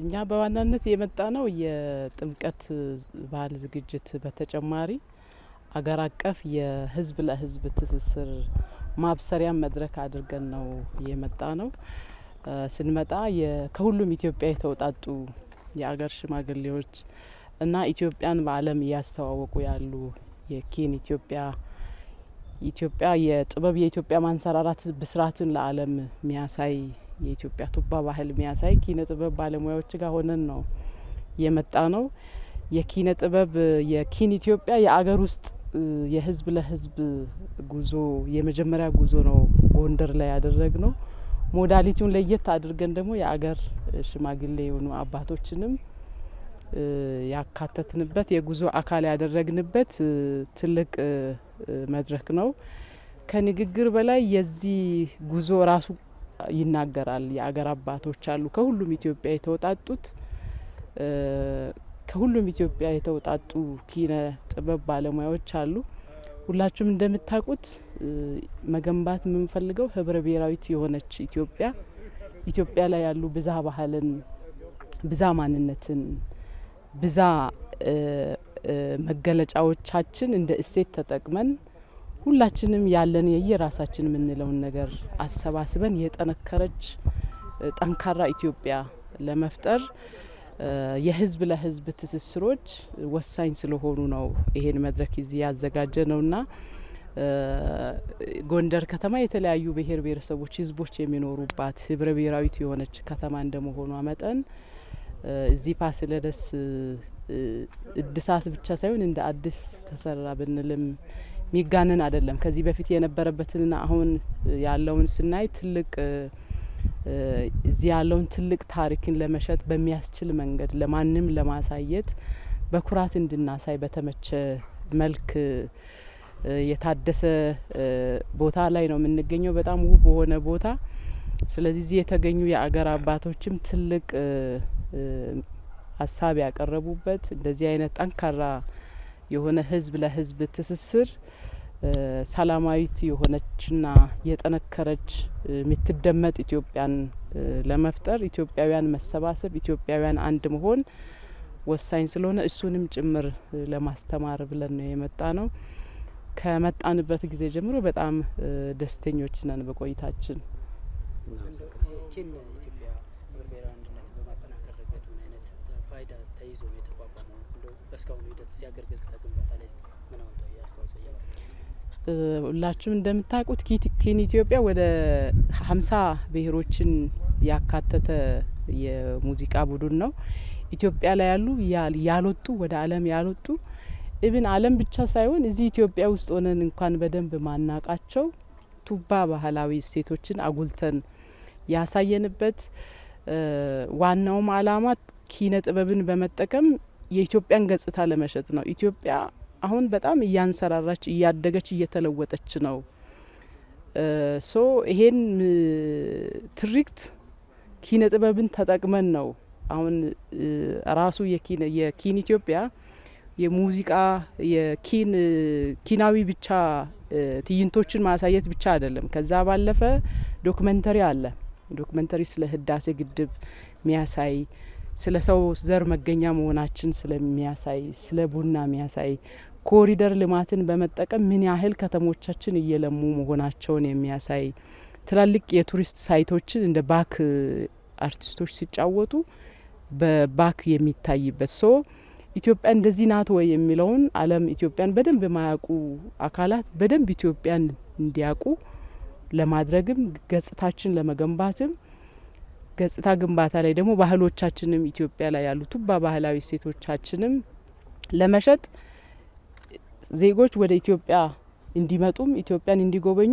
እኛ በዋናነት የመጣ ነው የጥምቀት ባህል ዝግጅት በተጨማሪ አገር አቀፍ የህዝብ ለህዝብ ትስስር ማብሰሪያ መድረክ አድርገን ነው የመጣ ነው። ስንመጣ ከሁሉም ኢትዮጵያ የተውጣጡ የአገር ሽማግሌዎች እና ኢትዮጵያን በዓለም እያስተዋወቁ ያሉ የኪን ኢትዮጵያ የጥበብ የኢትዮጵያ ማንሰራራት ብስራትን ለዓለም ሚያሳይ የኢትዮጵያ ቱባ ባህል ሚያሳይ ኪነ ጥበብ ባለሙያዎች ጋር ሆነን ነው የመጣ ነው። የኪነ ጥበብ የኪን ኢትዮጵያ የአገር ውስጥ የህዝብ ለህዝብ ጉዞ የመጀመሪያ ጉዞ ነው ጎንደር ላይ ያደረግ ነው። ሞዳሊቲውን ለየት አድርገን ደግሞ የአገር ሽማግሌ የሆኑ አባቶችንም ያካተትንበት የጉዞ አካል ያደረግንበት ትልቅ መድረክ ነው። ከንግግር በላይ የዚህ ጉዞ ራሱ ይናገራል። የአገር አባቶች አሉ ከሁሉም ኢትዮጵያ የተውጣጡት ከሁሉም ኢትዮጵያ የተውጣጡ ኪነ ጥበብ ባለሙያዎች አሉ። ሁላችሁም እንደምታውቁት መገንባት የምንፈልገው ህብረ ብሔራዊት የሆነች ኢትዮጵያ ላይ ያሉ ብዛ ባህልን ብዛ ማንነትን ብዛ መገለጫዎቻችን እንደ እሴት ተጠቅመን ሁላችንም ያለን የየራሳችን የምንለውን ነገር አሰባስበን የጠነከረች ጠንካራ ኢትዮጵያ ለመፍጠር የህዝብ ለህዝብ ትስስሮች ወሳኝ ስለሆኑ ነው ይሄን መድረክ እዚህ ያዘጋጀ ነውና። ጎንደር ከተማ የተለያዩ ብሔር ብሔረሰቦች ህዝቦች የሚኖሩባት ህብረ ብሔራዊት የሆነች ከተማ እንደመሆኗ መጠን እዚህ ፋሲለደስ እድሳት ብቻ ሳይሆን እንደ አዲስ ተሰራ ብንልም ሚጋነን አይደለም። ከዚህ በፊት የነበረበትና አሁን ያለውን ስናይ ትልቅ እዚህ ያለውን ትልቅ ታሪክን ለመሸጥ በሚያስችል መንገድ ለማንም ለማሳየት በኩራት እንድናሳይ በተመቸ መልክ የታደሰ ቦታ ላይ ነው የምንገኘው። በጣም ውብ በሆነ ቦታ። ስለዚህ እዚህ የተገኙ የአገር አባቶችም ትልቅ ሀሳብ ያቀረቡበት እንደዚህ አይነት ጠንካራ የሆነ ህዝብ ለህዝብ ትስስር ሰላማዊት የሆነችና የጠነከረች የምትደመጥ ኢትዮጵያን ለመፍጠር ኢትዮጵያውያን መሰባሰብ ኢትዮጵያውያን አንድ መሆን ወሳኝ ስለሆነ እሱንም ጭምር ለማስተማር ብለን ነው የመጣ ነው። ከመጣንበት ጊዜ ጀምሮ በጣም ደስተኞች ነን በቆይታችን። ኪን ኢትዮጵያ ብሔራዊ አንድነት በማጠናከር ረገድ ምን አይነት ፋይዳ ተይዞ ነው የተቋቋመው? እንደው በስካሁኑ ሂደት ሲያገር ገጽታ ግንባታ ላይ ምን አዎንታዊ አስተዋጽኦ እያደረገ? ሁላችሁም እንደምታውቁት ኪን ኢትዮጵያ ወደ 50 ብሔሮችን ያካተተ የሙዚቃ ቡድን ነው። ኢትዮጵያ ላይ ያሉ ያልወጡ ወደ ዓለም ያልወጡ ኢቭን ዓለም ብቻ ሳይሆን እዚህ ኢትዮጵያ ውስጥ ሆነን እንኳን በደንብ ማናቃቸው ቱባ ባህላዊ እሴቶችን አጉልተን ያሳየንበት ዋናውም አላማ ኪነ ጥበብን በመጠቀም የኢትዮጵያን ገጽታ ለመሸጥ ነው። ኢትዮጵያ አሁን በጣም እያንሰራራች እያደገች እየተለወጠች ነው። ይሄን ትርክት ኪነ ጥበብን ተጠቅመን ነው አሁን ራሱ የኪን ኢትዮጵያ የሙዚቃ ኪናዊ ብቻ ትዕይንቶችን ማሳየት ብቻ አይደለም። ከዛ ባለፈ ዶክመንተሪ አለ። ዶክመንተሪ ስለ ህዳሴ ግድብ ሚያሳይ ስለ ሰው ዘር መገኛ መሆናችን ስለሚያሳይ ስለ ቡና ሚያሳይ ኮሪደር ልማትን በመጠቀም ምን ያህል ከተሞቻችን እየለሙ መሆናቸውን የሚያሳይ ትላልቅ የቱሪስት ሳይቶችን እንደ ባክ አርቲስቶች ሲጫወቱ በባክ የሚታይበት ኢትዮጵያ እንደዚህ ናት ወይ የሚለውን ዓለም ኢትዮጵያን በደንብ የማያውቁ አካላት በደንብ ኢትዮጵያን እንዲያውቁ ለማድረግም ገጽታችን ለመገንባትም ገጽታ ግንባታ ላይ ደግሞ ባህሎቻችንም ኢትዮጵያ ላይ ያሉ ቱባ ባህላዊ ሴቶቻችንም ለመሸጥ ዜጎች ወደ ኢትዮጵያ እንዲመጡም ኢትዮጵያን እንዲጎበኙ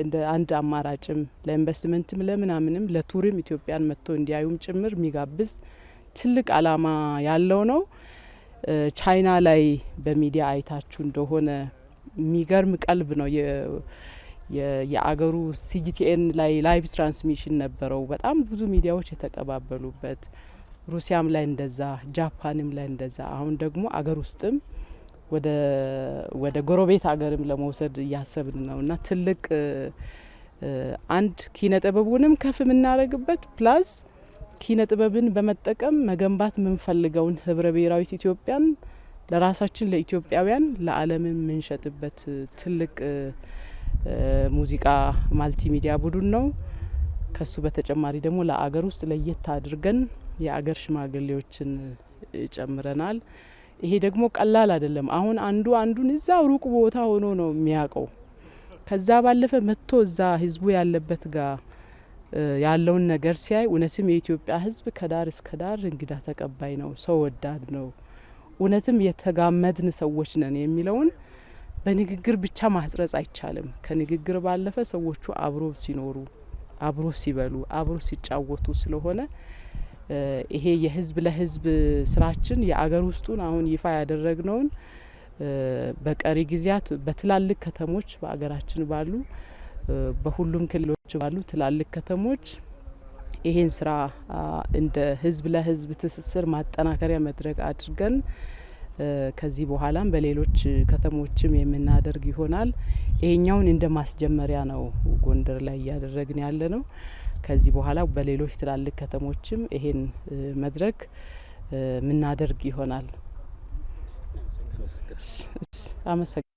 እንደ አንድ አማራጭም ለኢንቨስትመንትም ለምናምንም ለቱሪም ኢትዮጵያን መጥቶ እንዲያዩም ጭምር የሚጋብዝ ትልቅ አላማ ያለው ነው። ቻይና ላይ በሚዲያ አይታችሁ እንደሆነ የሚገርም ቀልብ ነው። የአገሩ ሲጂቲኤን ላይ ላይቭ ትራንስሚሽን ነበረው። በጣም ብዙ ሚዲያዎች የተቀባበሉበት ሩሲያም ላይ እንደዛ ጃፓንም ላይ እንደዛ አሁን ደግሞ አገር ውስጥም ወደ ጎረቤት አገርም ለመውሰድ እያሰብን ነውና ትልቅ አንድ ኪነ ጥበቡንም ከፍ የምናደርግበት ፕላስ ኪነ ጥበብን በመጠቀም መገንባት የምንፈልገውን ህብረ ብሔራዊት ኢትዮጵያን ለራሳችን ለኢትዮጵያውያን ለዓለም የምንሸጥበት ትልቅ ሙዚቃ ማልቲሚዲያ ቡድን ነው። ከሱ በተጨማሪ ደግሞ ለአገር ውስጥ ለየት አድርገን የአገር ሽማግሌዎችን ጨምረናል። ይሄ ደግሞ ቀላል አይደለም። አሁን አንዱን እዛው ሩቅ ቦታ ሆኖ ነው የሚያውቀው። ከዛ ባለፈ መጥቶ እዛ ህዝቡ ያለበት ጋር ያለውን ነገር ሲያይ እውነትም የኢትዮጵያ ህዝብ ከዳር እስከ ዳር እንግዳ ተቀባይ ነው፣ ሰው ወዳድ ነው፣ እውነትም የተጋመድን ሰዎች ነን የሚለውን በንግግር ብቻ ማስረጽ አይቻልም። ከንግግር ባለፈ ሰዎቹ አብሮ ሲኖሩ፣ አብሮ ሲበሉ፣ አብሮ ሲጫወቱ ስለሆነ ይሄ የህዝብ ለህዝብ ስራችን የአገር ውስጡን አሁን ይፋ ያደረግነውን በቀሪ ጊዜያት በትላልቅ ከተሞች በአገራችን ባሉ በሁሉም ክልሎች ባሉ ትላልቅ ከተሞች ይሄን ስራ እንደ ህዝብ ለህዝብ ትስስር ማጠናከሪያ መድረክ አድርገን ከዚህ በኋላም በሌሎች ከተሞችም የምናደርግ ይሆናል። ይሄኛውን እንደ ማስጀመሪያ ነው ጎንደር ላይ እያደረግን ያለ ነው። ከዚህ በኋላ በሌሎች ትላልቅ ከተሞችም ይሄን መድረክ ምናደርግ ይሆናል። አመሰግናለሁ።